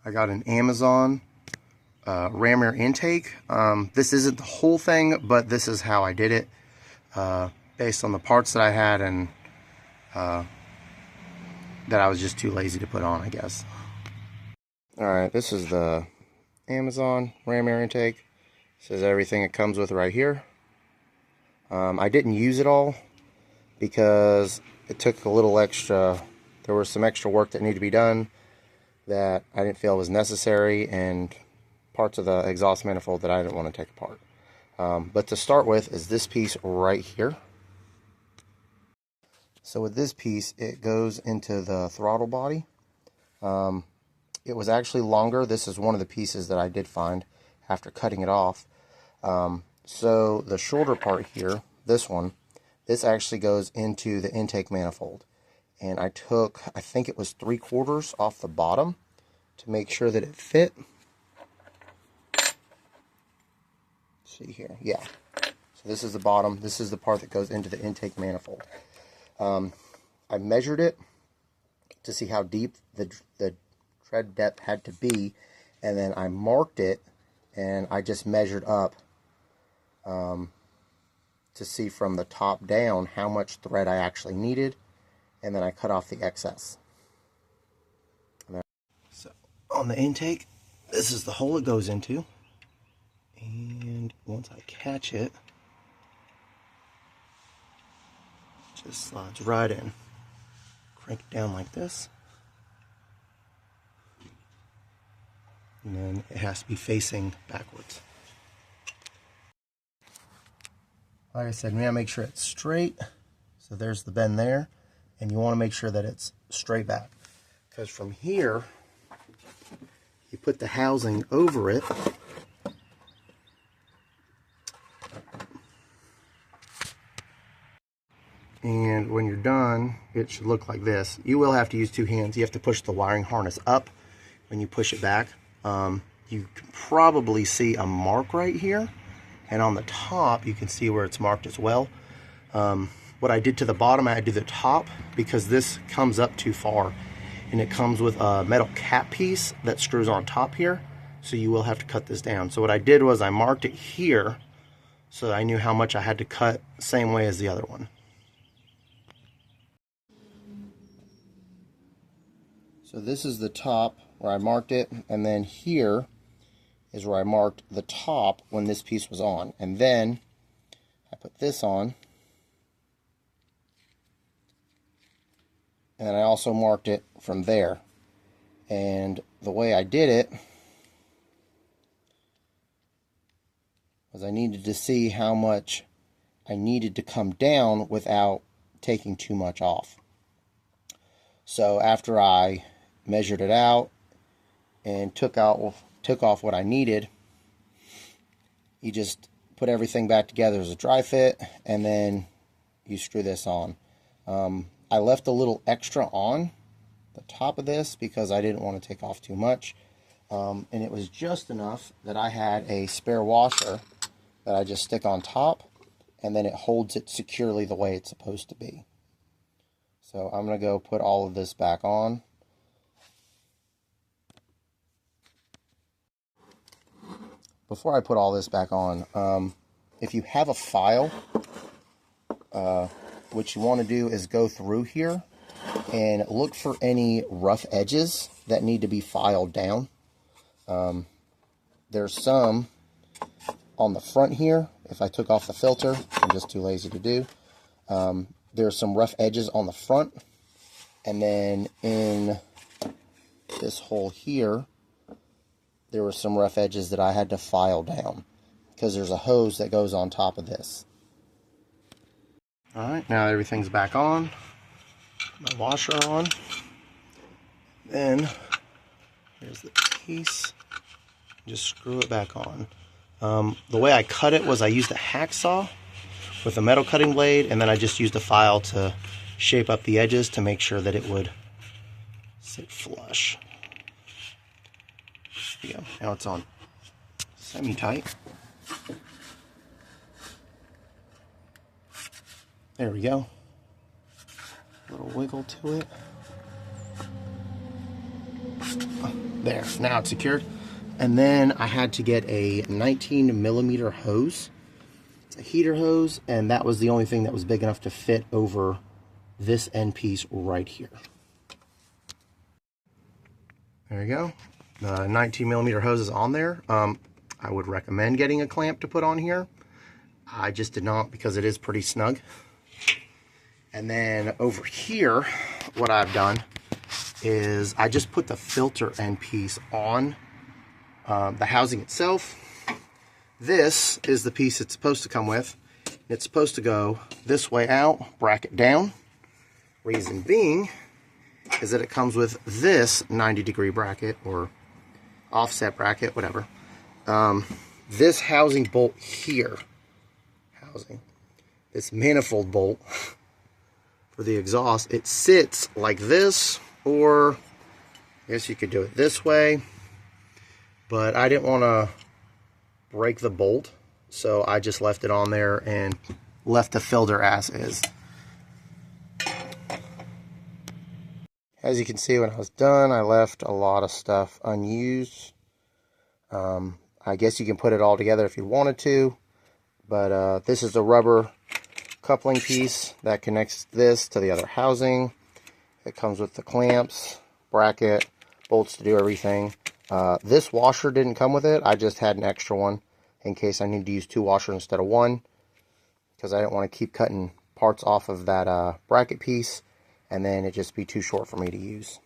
I got an Amazon ram air intake. This isn't the whole thing, but this is how I did it, based on the parts that I had and that I was just too lazy to put on, I guess. Alright, this is the Amazon ram air intake. This is everything it comes with right here. I didn't use it all because it took a little extra. There was some extra work that needed to be done that I didn't feel was necessary, and parts of the exhaust manifold that I didn't want to take apart. But to start with is this piece right here. So with this piece, it goes into the throttle body. It was actually longer. This is one of the pieces that I did find after cutting it off. So the shorter part here, this actually goes into the intake manifold. And I took, I think it was 3/4 off the bottom to make sure that it fit. See here, yeah. So this is the bottom. This is the part that goes into the intake manifold. I measured it to see how deep the tread depth had to be, and then I marked it, and I just measured up to see from the top down how much thread I actually needed, and then I cut off the excess. So on the intake, this is the hole it goes into, and once I catch it, it just slides right in. Crank it down like this, and then it has to be facing backwards. Like I said, we gotta make sure it's straight. So there's the bend there, and you want to make sure that it's straight back, because from here you put the housing over it, and when you're done it should look like this. You will have to use two hands. You have to push the wiring harness up when you push it back. You can probably see a mark right here, and on the top you can see where it's marked as well. What I did to the bottom, I had to do the top because this comes up too far, and it comes with a metal cap piece that screws on top here, so you will have to cut this down. So what I did was I marked it here so that I knew how much I had to cut, same way as the other one. So this is the top where I marked it, and then here is where I marked the top when this piece was on, and then I put this on, and then I also marked it from there. And the way I did it was I needed to see how much I needed to come down without taking too much off. So after I measured it out and took off what I needed, you just put everything back together as a dry fit, and then you screw this on. I left a little extra on the top of this because I didn't want to take off too much, and it was just enough that I had a spare washer that I just stick on top, and then it holds it securely the way it's supposed to be. So I'm going to go put all of this back on. Before I put all this back on, if you have a file, what you want to do is go through here and look for any rough edges that need to be filed down. There's some on the front here. If I took off the filter, I'm just too lazy to do. There's some rough edges on the front, and then in this hole here, there were some rough edges that I had to file down because there's a hose that goes on top of this. Alright, now everything's back on. My washer on. Then here's the piece. Just screw it back on. The way I cut it was I used a hacksaw with a metal cutting blade, and then I just used a file to shape up the edges to make sure that it would sit flush. There you go. Now it's on semi-tight. There we go. A little wiggle to it. There, now it's secured. And then I had to get a 19mm hose. It's a heater hose, and that was the only thing that was big enough to fit over this end piece right here. There you go. The 19mm hose is on there. I would recommend getting a clamp to put on here. I just did not because it is pretty snug. And then over here, what I've done is I just put the filter end piece on the housing itself. This is the piece it's supposed to come with. It's supposed to go this way out, bracket down. Reason being is that it comes with this 90-degree bracket or offset bracket, whatever. This housing bolt here, this manifold bolt for the exhaust, it sits like this, or I guess you could do it this way, but I didn't want to break the bolt, so I just left it on there and left the filter as is. As you can see, when I was done, I left a lot of stuff unused. I guess you can put it all together if you wanted to, but this is the rubber coupling piece that connects this to the other housing. It comes with the clamps, bracket, bolts to do everything. This washer didn't come with it. I just had an extra one in case I need to use 2 washers instead of 1, because I didn't want to keep cutting parts off of that bracket piece and then it just be too short for me to use.